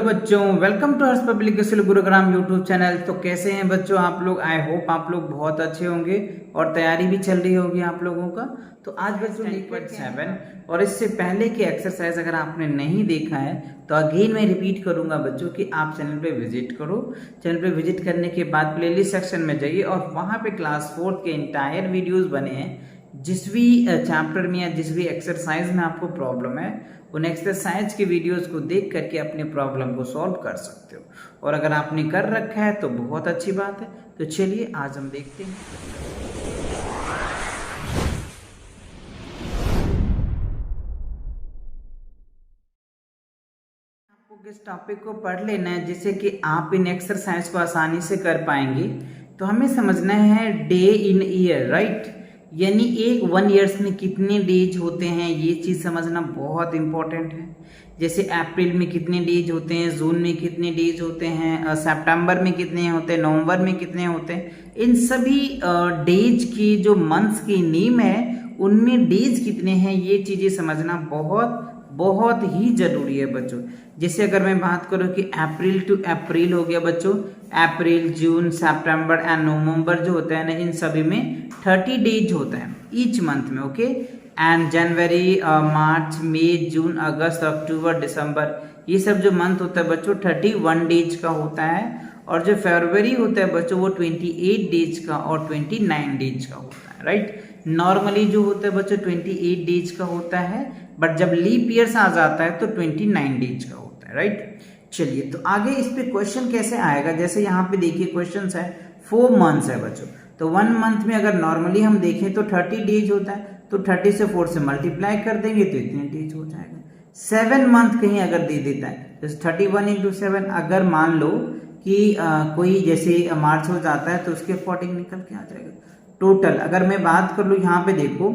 बच्चों, welcome to Harsh public school Gurugram YouTube channel. तो कैसे हैं बच्चों आप लोग? आई होप आप लोग बहुत अच्छे होंगे और तैयारी भी चल रही होगी आप लोगों का। तो आज बच्चों 8.7 और इससे पहले की एक्सरसाइज अगर आपने नहीं देखा है तो अगेन मैं रिपीट करूंगा बच्चों कि आप चैनल पे विजिट करो। चैनल पे विजिट करने के बाद प्लेलिस्ट सेक्शन में जाइए और वहां पे क्लास 4 के इंटायर वीडियोज बने हैं। जिस भी चैप्टर में या जिस भी एक्सरसाइज में आपको प्रॉब्लम है उन एक्सरसाइज के वीडियोस को देख करके अपने प्रॉब्लम को सॉल्व कर सकते हो। और अगर आपने कर रखा है तो बहुत अच्छी बात है। तो चलिए आज हम देखते हैं आपको किस टॉपिक को पढ़ लेना है जिससे कि आप इन एक्सरसाइज को आसानी से कर पाएंगे। तो हमें समझना है डे इन ईयर, राइट? यानी एक 1 ईयर्स में कितने डेज होते हैं, ये चीज समझना बहुत इंपॉर्टेंट है। जैसे अप्रैल में कितने डेज होते हैं, जून में कितने डेज होते हैं, सितंबर में कितने होते हैं, नवंबर में कितने होते हैं। इन सभी डेज की जो मंथ्स की नेम है उनमें डेज कितने हैं, ये चीजें समझना बहुत बहुत ही जरूरी है बच्चों। जैसे अगर मैं बात करूं कि अप्रैल टू अप्रैल हो गया बच्चों, अप्रैल, जून, सितंबर एंड नवंबर जो होता है ना, इन सभी में 30 डेज होता है ईच मंथ में, ओके। एंड जनवरी, मार्च, मई, जून, अगस्त, अक्टूबर, दिसंबर, ये सब जो मंथ होता है बच्चों 31 डेज का होता है। और जो फरवरी होता है बच्चों वो 28 डेज का और 29 डेज का होता है, राइट? नॉर्मली जो होता है बच्चों 28 डेज का होता है, बट जब लीप ईयर्स आ जाता है तो 29 डेज का होता है, राइट? चलिए तो आगे इस पे क्वेश्चन कैसे आएगा। जैसे यहाँ पे देखिए क्वेश्चन है 4 मंथ्स है बच्चों। तो 1 मंथ में अगर नॉर्मली हम देखें तो 30 डेज होता है, तो 30 से 4 से मल्टीप्लाई कर देंगे तो इतने डेज हो जाएगा। 7 मंथ कहीं अगर दे देता है तो 31 into 7, अगर मान लो कि कोई जैसे मार्च हो जाता है तो उसके अकॉर्डिंग निकल के आ जाएगा। टोटल अगर मैं बात कर लूँ यहाँ पे देखो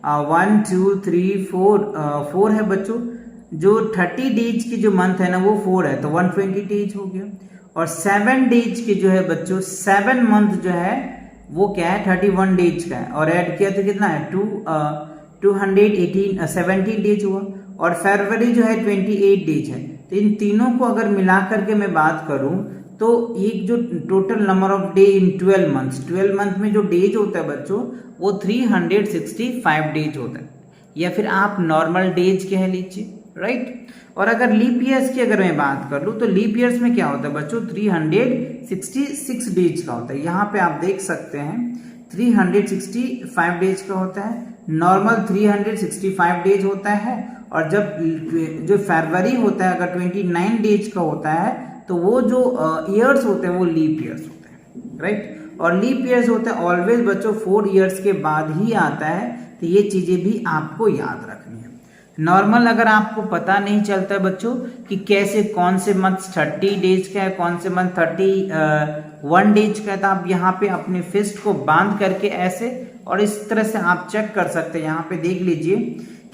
1 2 3 4 है बच्चों। जो 30 डेज की जो मंथ है ना वो 4 है तो 120 डेज हो गया। और 7 डेज की जो है बच्चों 7 मंथ जो है वो क्या है 31 डेज का है। और ऐड किया तो कितना है 217 डेज हुआ। और फरवरी जो है 28 डेज है। तो इन तीनों को अगर मिला करके मैं बात करूं तो एक जो total number of day in 12 months, 12 month में जो डेज होता है बच्चों वो 365 डेज होता है, या फिर आप नॉर्मल डेज कह लीजिए, राइट? और अगर लीप ईयर्स की अगर मैं बात कर लूँ तो लीप ईयर्स में क्या होता है बच्चों 366 डेज का होता है। यहाँ पे आप देख सकते हैं 365 डेज का होता है, नॉर्मल 365 डेज होता है। और जब जो फरवरी होता है अगर 29 डेज का होता है तो वो जो ईयर्स होते हैं वो लीप ईयर्स होते हैं, राइट? और लीप ईयर्स होता है ऑलवेज बच्चों 4 ईयर्स के बाद ही आता है। तो ये चीजें भी आपको याद रखनी है। नॉर्मल अगर आपको पता नहीं चलता है बच्चों कि कैसे कौन से मंथ 30 डेज का है, कौन से मंथ 31 डेज का है, तो आप यहाँ पे अपने फिस्ट को बांध करके ऐसे और इस तरह से आप चेक कर सकते हैं। यहाँ पे देख लीजिए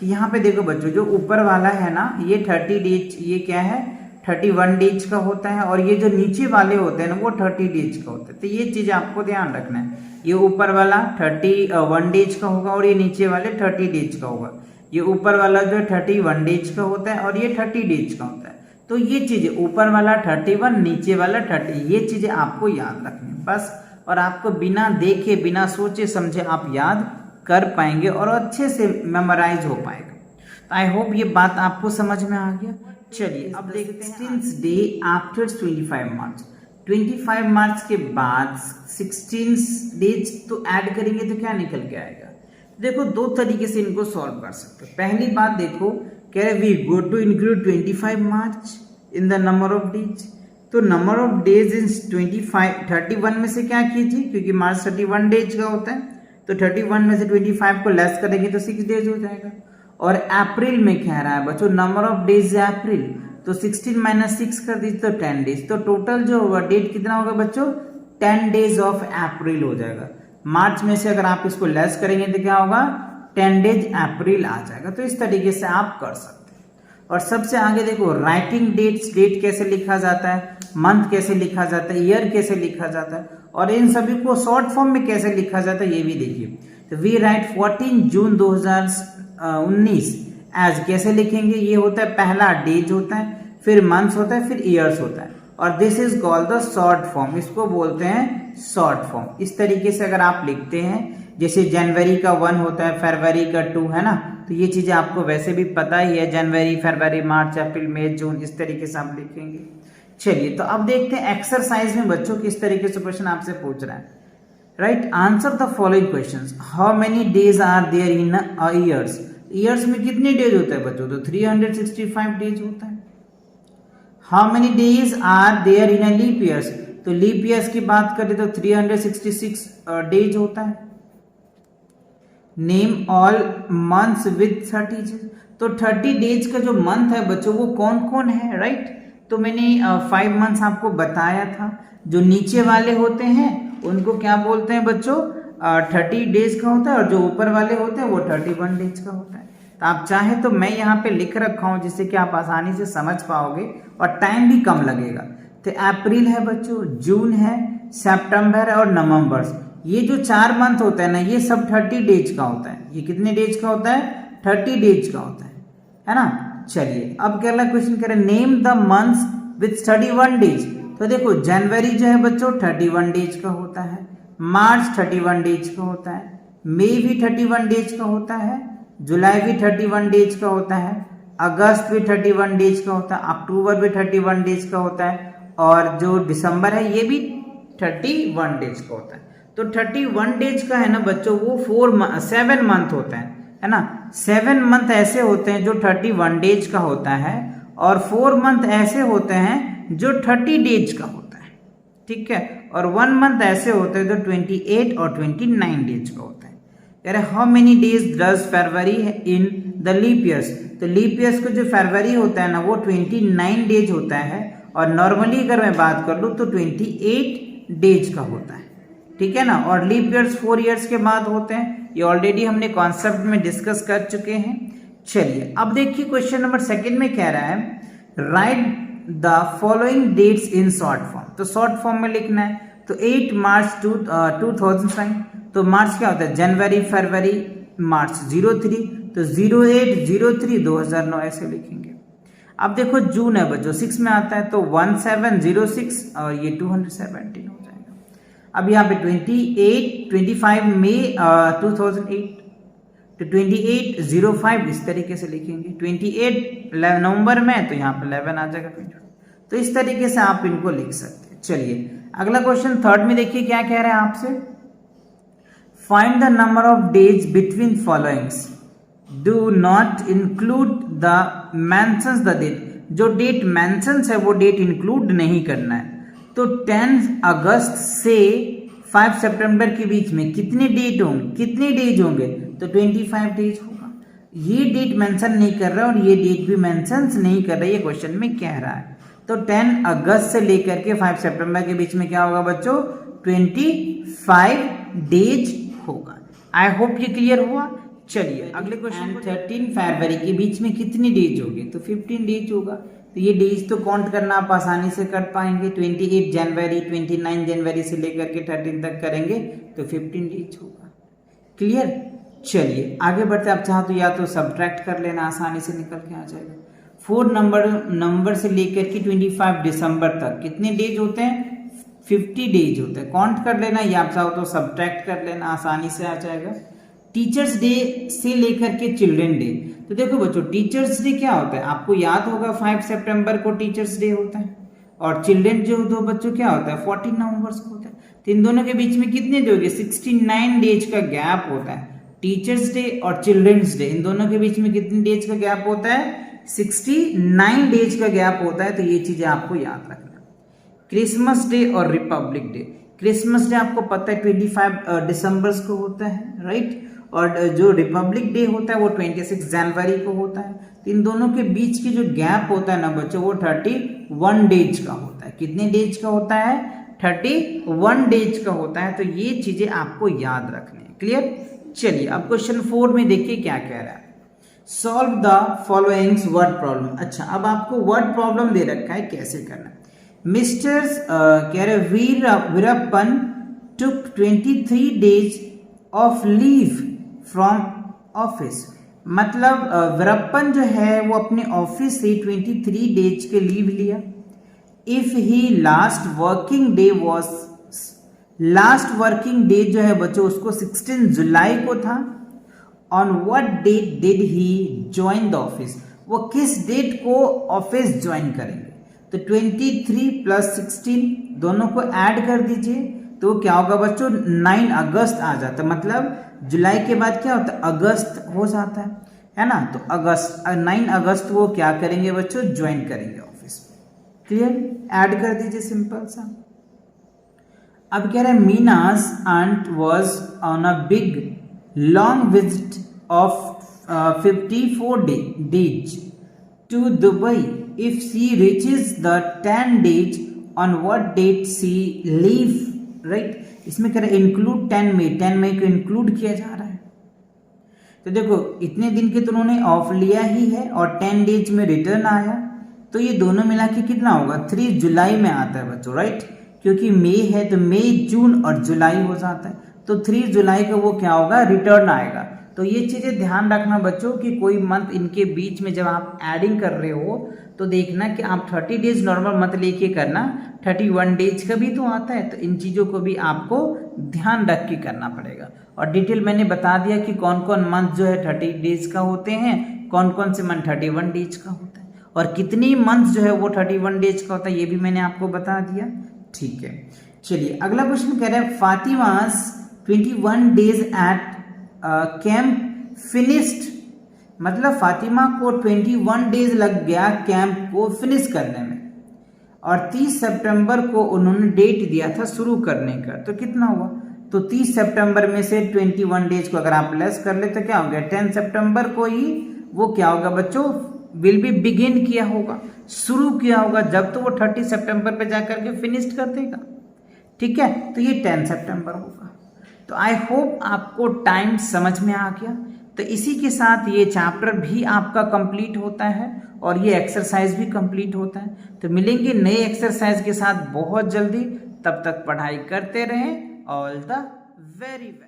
कि यहाँ पे देखो बच्चों जो ऊपर वाला है ना ये 30 डेज, ये क्या है 31 डेज का होता है। और ये जो नीचे वाले होते हैं ना वो 30 डेज का होता है। तो ये चीज आपको ध्यान रखना है। ये ऊपर वाला 31 डेज का होगा और ये नीचे वाले 30 डेज का होगा। ये ऊपर वाला जो 31 डेज का होता है और ये 30 डेज का होता है। तो ये चीजें ऊपर वाला 31, नीचे वाला 30, ये चीजें आपको याद रखनी है बस। और आपको बिना देखे बिना सोचे समझे आप याद कर पाएंगे और अच्छे से मेमोराइज हो पाएगा। तो आई होप ये बात आपको समझ में आ गया। चलिए अब देखते हैं 16 डे आफ्टर 25 मार्च। 25 मार्च के बाद 16 डेज तो ऐड करेंगे तो क्या निकल के आएगा। देखो 2 तरीके से इनको सॉल्व कर सकते हैं। पहली बात देखो कह रहे we go to include 25 March in the number of days. तो नंबर ऑफ डेज इन 31 में से क्या कीजिए, क्योंकि मार्च 31 डेज का होता है तो 31 में से 25 को लेस करेंगे तो 6 डेज हो जाएगा। और अप्रैल में कह रहा है बच्चों नंबर ऑफ डेज है अप्रैल, तो 16 - 6 कर दीजिए तो 10 डेज। तो टोटल जो होगा डेट कितना होगा बच्चों 10 डेज ऑफ अप्रैल हो जाएगा। मार्च में से अगर आप इसको लेस करेंगे तो क्या होगा 10 डेज अप्रैल आ जाएगा। तो इस तरीके से आप कर सकते हैं। और सबसे आगे देखो राइटिंग डेट्स, डेट कैसे लिखा जाता है, मंथ कैसे लिखा जाता है, ईयर कैसे लिखा जाता है, और इन सभी को शॉर्ट फॉर्म में कैसे लिखा जाता है ये भी देखिए। तो वी राइट 14 जून 2019 एज कैसे लिखेंगे, ये होता है पहला डेज होता है, फिर मंथ्स होता है, फिर ईयर्स होता है, और this is called the short form, इसको बोलते हैं शॉर्ट फॉर्म। इस तरीके से अगर आप लिखते हैं, जैसे जनवरी का 1 होता है, फरवरी का 2, है ना, तो ये चीजें आपको वैसे भी पता ही है, जनवरी, फरवरी, मार्च, अप्रैल, मई, जून, इस तरीके से आप लिखेंगे। चलिए, तो अब देखते हैं एक्सरसाइज में बच्चों किस तरीके से क्वेश्चन आपसे पूछ रहा है। Right, answer the following questions. How many days are there in a years? Years में कितने डेज होते हैं बच्चों? तो 365 डेज होता है। How many days are there in a leap years? तो लीप ईयर्स की बात करें तो 366 डेज होता है। Name all months with 30 days. तो 30 डेज का जो मंथ है बच्चों वो कौन कौन है? राइट, तो मैंने 5 मंथ्स आपको बताया था। जो नीचे वाले होते हैं उनको क्या बोलते हैं बच्चों? 30 डेज का होता है, और जो ऊपर वाले होते हैं वो 31 डेज का होता है। तो आप चाहे तो मैं यहाँ पे लिख रखा हूँ जिससे कि आप आसानी से समझ पाओगे और टाइम भी कम लगेगा। तो अप्रैल है बच्चों, जून है, सितंबर है और नवंबर। ये जो 4 मंथ होता है ना, ये सब 30 डेज का होता है। ये कितने डेज का होता है? 30 डेज का होता है ना। चलिए, अब अगला क्वेश्चन करें, name the months with 31 days. तो देखो, जनवरी जो है बच्चों 31 डेज का होता है, मार्च 31 डेज का होता है, मई भी 31 डेज का होता है, जुलाई भी 31 डेज का होता है, अगस्त भी 31 डेज का होता है, अक्टूबर भी 31 डेज का होता है, और जो दिसंबर है ये भी 31 डेज का होता है। तो 31 डेज का है ना बच्चों, वो 7 मंथ होता है ना। 7 मंथ ऐसे होते हैं जो 31 डेज का होता है, और 4 मंथ ऐसे होते हैं जो 30 डेज का होता है, ठीक है, और 1 मंथ ऐसे होते हैं जो 28 और 29 डेज का होता है। कह रहे how many days does February in the leap years? तो लीप ईयर्स को जो फरवरी होता है ना वो 29 डेज होता है, और नॉर्मली अगर मैं बात कर लूँ तो 28 डेज का होता है, ठीक है ना। और लीप ईयर्स 4 ईयर्स के बाद होते हैं, ये ऑलरेडी हमने कॉन्सेप्ट में डिस्कस कर चुके हैं। चलिए, अब देखिए क्वेश्चन नंबर 2 में कह रहा है write the following dates in short form. तो शॉर्ट फॉर्म में लिखना है, तो 8 मार्च 2009। तो मार्च क्या होता है? जनवरी, फरवरी, मार्च 03, तो 08/03/2009 ऐसे लिखेंगे। अब देखो जून है बच्चों, 6 में आता है, तो 1706 और ये 217 हो जाएगा। अब यहाँ पे 25 मई 2008, तो 2805 इस तरीके से लिखेंगे। 28 नवंबर में, तो यहाँ पे 11 आ जाएगा 20। तो इस तरीके से आप इनको लिख सकते हैं। चलिए, अगला क्वेश्चन 3 में देखिए क्या कह रहे हैं आपसे। Find the number of days between followings, do not include the mentions the date. जो डेट मेंशंस है वो डेट इंक्लूड नहीं करना है। तो 10 अगस्त से 5 सितंबर के बीच में कितने डेट होंगे, कितने डेज होंगे? तो 25 डेज होगा। ये डेट मेंशन नहीं कर रहा और ये डेट भी मेंशन नहीं कर रहा, ये क्वेश्चन में कह रहा है। तो 10 अगस्त से लेकर के 5 सितंबर के बीच में क्या होगा बच्चों? 25 डेज होगा। आई होप ये क्लियर हुआ। चलिए, अगले क्वेश्चन, 13 फरवरी के बीच में कितनी डेज होगी? तो 15 डेज होगा। तो ये डेज तो काउंट करना आप आसानी से कर पाएंगे। 28 जनवरी, 29 जनवरी से लेकर के 13 तक करेंगे तो 15 डेज होगा। क्लियर? चलिए आगे बढ़ते। आप चाहो तो या तो सब्ट्रैक्ट कर लेना, आसानी से निकल के आ जाएगा। 4 नंबर से लेकर के 25 दिसंबर तक कितने डेज होते हैं? 50 डेज होते हैं। काउंट कर लेना, या आप चाहो तो सब्ट्रैक्ट कर लेना, आसानी से आ जाएगा। टीचर्स डे से लेकर के चिल्ड्रन डे, तो देखो बच्चों टीचर्स डे क्या होता है आपको याद होगा, 5 सितंबर को टीचर्स डे होता है, और चिल्ड्रन जो दो बच्चों क्या होता है 14 नवंबर को होता है। तो इन दोनों के बीच में कितने डे हो गए? 69 डेज का गैप होता है। टीचर्स डे और चिल्ड्रंस डे, इन दोनों के बीच में कितने डेज का गैप होता है? 69 डेज का गैप होता है। तो ये चीजें आपको याद रखना। क्रिसमस डे और रिपब्लिक डे, क्रिसमस डे आपको पता है 25 दिसंबर को होता है, राइट, और जो रिपब्लिक डे होता है वो 26 जनवरी को होता है। तो इन दोनों के बीच की जो गैप होता है ना बच्चों वो 31 डेज का होता है। कितने डेज का होता है? 31 डेज का होता है। तो ये चीजें आपको याद रखनी है। क्लियर? चलिए अब क्वेश्चन 4 में देखिए क्या कह रहा है। Solve the following word problem. अच्छा, अब आपको वर्ड प्रॉब्लम दे रखा है, कैसे करना है। मिस्टर कह रहे वीरप्पन टुक 23 days of leave from office. मतलब वीरप्पन जो है वो अपने ऑफिस से 23 डेज के लीव लिया। If he last working day जो है बच्चों उसको 16 जुलाई को था। On what date did he join the office, वो किस डेट को ऑफिस ज्वाइन करेंगे। तो 23 प्लस 16 दोनों को ऐड कर दीजिए तो क्या होगा बच्चों 9 अगस्त आ जाता है। मतलब जुलाई के बाद क्या होता है अगस्त हो जाता है ना। तो 9 अगस्त वो क्या करेंगे बच्चों ज्वाइन करेंगे ऑफिस। क्लियर, ऐड कर दीजिए सिंपल सा। अब कह रहा है मीना's aunt was on a big long visit of 54 days to Dubai. If she reaches the 10 days, on what date she leave? Right? इसमें कह रहा है इंक्लूड 10 मई को इंक्लूड किया जा रहा है। तो देखो इतने दिन के तो उन्होंने ऑफ लिया ही है और 10 डेज में रिटर्न आया, तो ये दोनों मिला के कितना होगा 3 जुलाई में आता है बच्चों, राइट। क्योंकि मई है तो मई, जून और जुलाई हो जाता है, तो 3 जुलाई को वो क्या होगा रिटर्न आएगा। तो ये चीजें ध्यान रखना बच्चों कि कोई मंथ इनके बीच में जब आप एडिंग कर रहे हो तो देखना कि आप 30 डेज नॉर्मल मत लेके करना, 31 डेज का भी तो आता है। तो इन चीज़ों को भी आपको ध्यान रख के करना पड़ेगा। और डिटेल मैंने बता दिया कि कौन कौन मंथ जो है 30 डेज का होते हैं, कौन कौन से मंथ 31 डेज का होता है, और कितनी मंथ जो है वो 31 डेज का होता है ये भी मैंने आपको बता दिया। ठीक है, चलिए अगला क्वेश्चन कह रहा है Fatima's 21 days at camp finished. मतलब फातिमा को 21 डेज लग गया कैंप को फिनिश करने में, और 30 सितंबर को उन्होंने डेट दिया था शुरू करने का। तो कितना हुआ, तो 30 सितंबर में से 21 डेज को अगर आप लेस कर ले तो क्या हो गया 10 सितंबर को ही वो क्या होगा बच्चों विल बी बिगिन किया होगा, शुरू किया होगा, जब तो वो 30 सितंबर पे जाकर के फिनिश कर देगा। ठीक है, तो ये 10 सितंबर होगा। तो आई होप आपको टाइम समझ में आ गया। तो इसी के साथ ये चैप्टर भी आपका कंप्लीट होता है और ये एक्सरसाइज भी कंप्लीट होता है। तो मिलेंगे नए एक्सरसाइज के साथ बहुत जल्दी, तब तक पढ़ाई करते रहें। All the very best.